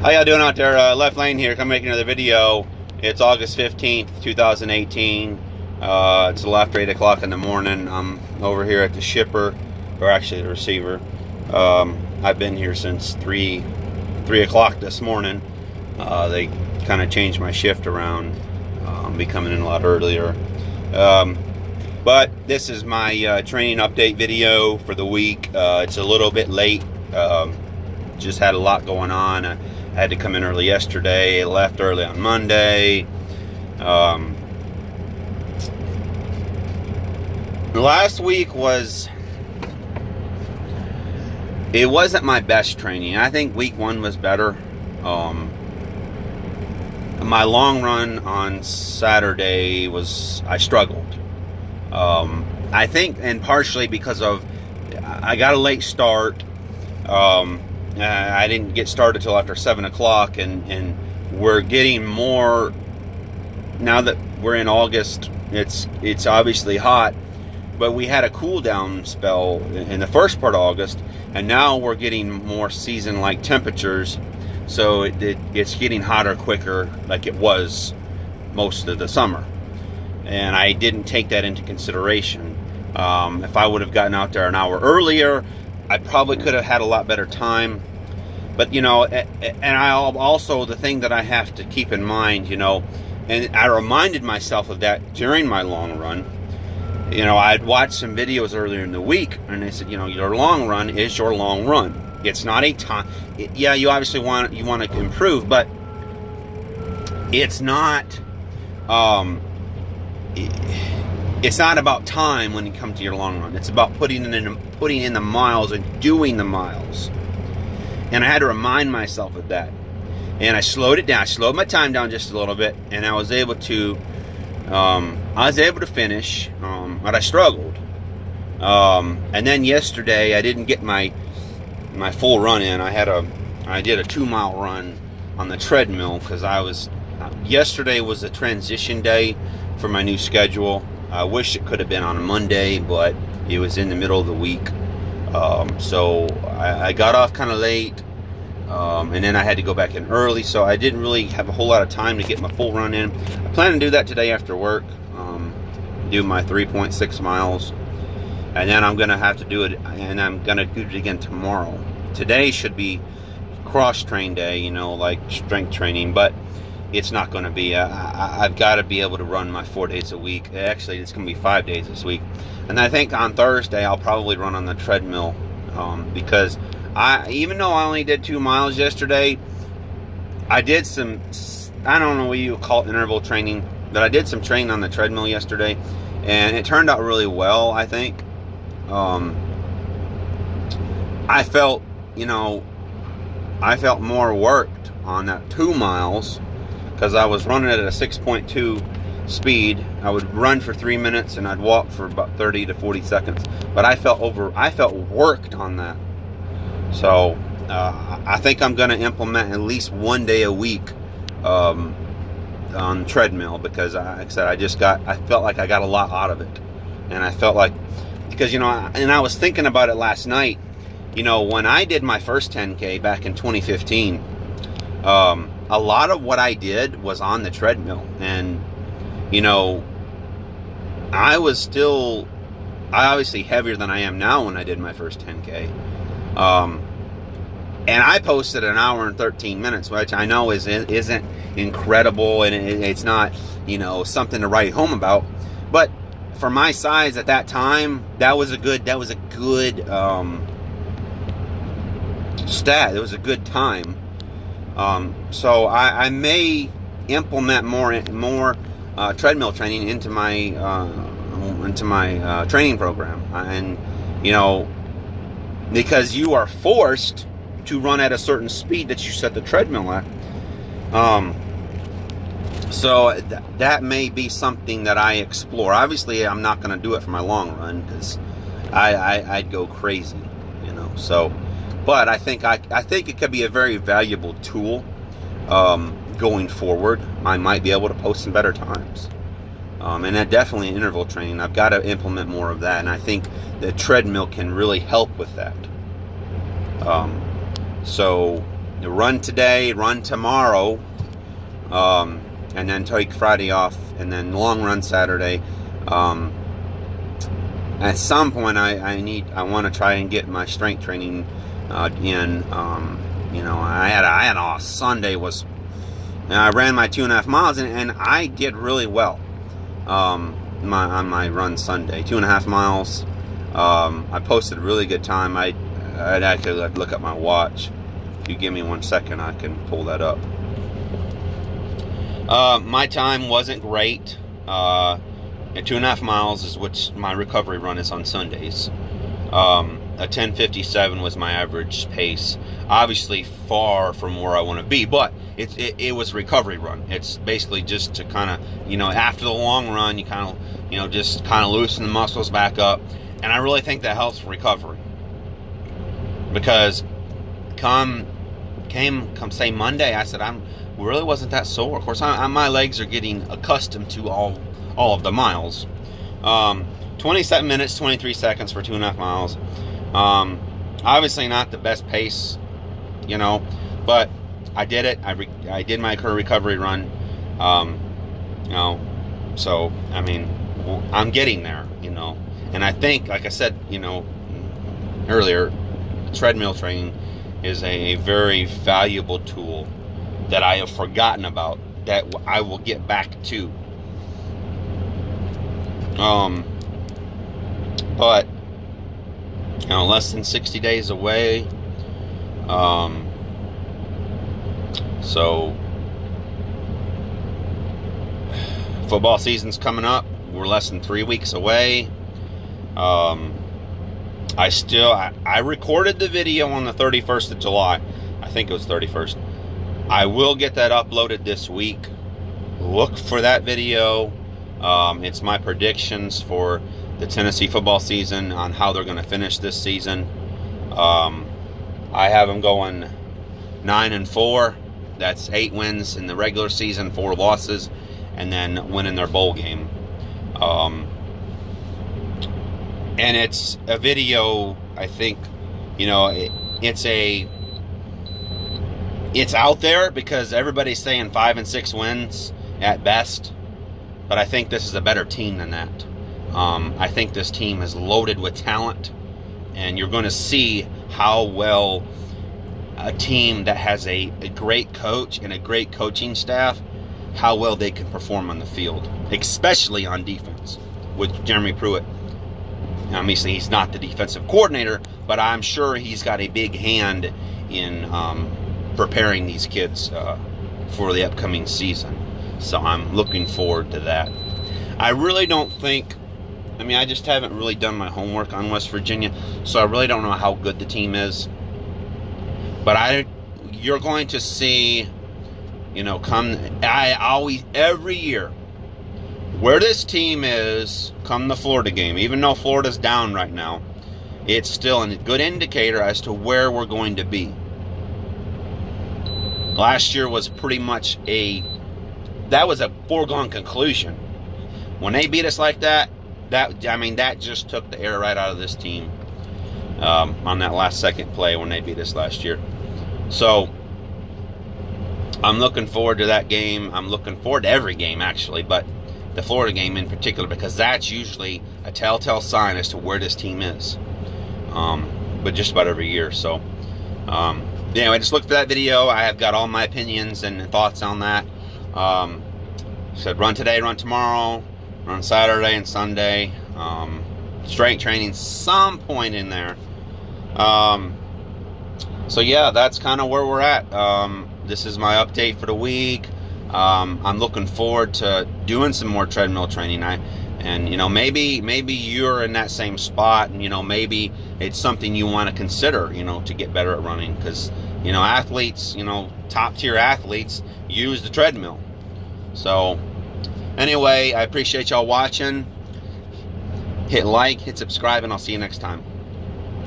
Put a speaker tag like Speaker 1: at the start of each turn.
Speaker 1: How y'all doing out there? Left Lane here. Come make another video. It's August 15th, 2018. It's a little after 8 o'clock in the morning. I'm over here at the shipper, or actually the receiver. I've been here since 3 o'clock this morning. They kind of changed my shift around. I'll be coming in a lot earlier. But this is my training update video for the week. It's a little bit late. Just had a lot going on. I had to come in early yesterday, left early on Monday. Last week it wasn't my best training. I think week 1 was better. My long run on Saturday I struggled. I think, and partially because of I got a late start. I didn't get started till after 7 o'clock, and we're getting more now that we're in August. It's obviously hot, but we had a cool down spell in the first part of August, and now we're getting more season-like temperatures, so it's getting hotter quicker like it was most of the summer, and I didn't take that into consideration. If I would have gotten out there an hour earlier, I probably could have had a lot better time. But, and I also, the thing that I have to keep in mind, and I reminded myself of that during my long run. I'd watched some videos earlier in the week, and they said, your long run is your long run. It's not a time. Yeah, you obviously want to improve, but it's not. It's not about time when you come to your long run. It's about putting in the miles and doing the miles. And I had to remind myself of that. And I slowed it down. I slowed my time down just a little bit, and I was able to finish, but I struggled. And then yesterday I didn't get my full run in. I did a 2-mile run on the treadmill because yesterday was a transition day for my new schedule. I wish it could have been on a Monday, but it was in the middle of the week. So I got off kind of late, and then I had to go back in early, so I didn't really have a whole lot of time to get my full run in. I plan to do that today after work, do my 3.6 miles, and then I'm going to have to do it, and I'm going to do it again tomorrow. Today should be cross-train day, like strength training, but it's not going to be. I've got to be able to run my 4 days a week. Actually, it's going to be 5 days this week. And I think on Thursday, I'll probably run on the treadmill because even though I only did 2 miles yesterday, I did some, I don't know what you call it, interval training, but I did some training on the treadmill yesterday, and it turned out really well, I think. I felt more worked on that 2 miles because I was running at a 6.2 speed. I would run for 3 minutes and I'd walk for about 30 to 40 seconds. But I felt worked on that. So I think I'm going to implement at least 1 day a week on treadmill because, like I said, I felt like I got a lot out of it, and I felt like because and I was thinking about it last night. When I did my first 10K back in 2015. A lot of what I did was on the treadmill, and I was obviously heavier than I am now when I did my first 10K, and I posted an hour and 13 minutes, which I know isn't incredible, and it's not something to write home about, but for my size at that time, that was a good stat. It was a good time. So I may implement more treadmill training into my training program, and because you are forced to run at a certain speed that you set the treadmill at. So that may be something that I explore. Obviously, I'm not going to do it for my long run because I'd go crazy, So. But I think it could be a very valuable tool going forward. I might be able to post some better times. And that definitely interval training. I've got to implement more of that, and I think the treadmill can really help with that. So run today, run tomorrow, and then take Friday off, and then long run Saturday. At some point, I want to try and get my strength training in. I had a Sunday was, I ran my 2.5 miles, and I did really well on my run Sunday, 2.5 miles. I posted a really good time. I'd actually look at my watch. If you give me 1 second, I can pull that up. My time wasn't great. At 2.5 miles is which my recovery run is on Sundays. A 10:57 was my average pace. Obviously far from where I want to be, but it was a recovery run. It's basically just to kind of, after the long run, you kind of, just kind of loosen the muscles back up. And I really think that helps recovery. Because come say Monday, I said, really wasn't that sore. Of course, my legs are getting accustomed to all of the miles. 27 minutes, 23 seconds for 2.5 miles. Obviously not the best pace, but I did it. I did my recovery run. So, I mean, I'm getting there, and I think, like I said, earlier, treadmill training is a very valuable tool that I have forgotten about, that I will get back to. But less than 60 days away. So football season's coming up. We're less than 3 weeks away. I recorded the video on the 31st of July. I think it was 31st. I will get that uploaded this week. Look for that video. It's my predictions for the Tennessee football season on how they're going to finish this season. I have them going 9-4. That's 8 wins in the regular season, 4 losses, and then winning their bowl game. And it's a video, I think, it's out there because everybody's saying 5 and 6 wins at best. But I think this is a better team than that. I think this team is loaded with talent, and you're going to see how well a team that has a great coach and a great coaching staff, how well they can perform on the field, especially on defense with Jeremy Pruitt. Obviously, he's not the defensive coordinator, but I'm sure he's got a big hand in preparing these kids for the upcoming season. So I'm looking forward to that. I really don't think, I just haven't really done my homework on West Virginia, so I really don't know how good the team is. But you're going to see, every year, where this team is come the Florida game, even though Florida's down right now, it's still a good indicator as to where we're going to be. Last year was pretty much that was a foregone conclusion. When they beat us like that just took the air right out of this team on that last second play when they beat us last year. So I'm looking forward to that game. I'm looking forward to every game, actually, but the Florida game in particular, because that's usually a telltale sign as to where this team is. But just about every year. So anyway, just look for that video. I have got all my opinions and thoughts on that. Said run today, run tomorrow, run Saturday and Sunday. Strength training some point in there. So yeah, that's kind of where we're at. This is my update for the week. I'm looking forward to doing some more treadmill training. Maybe you're in that same spot, and maybe it's something you want to consider, to get better at running, because athletes, top tier athletes use the treadmill. So anyway, I appreciate y'all watching. Hit like, hit subscribe, and I'll see you next time.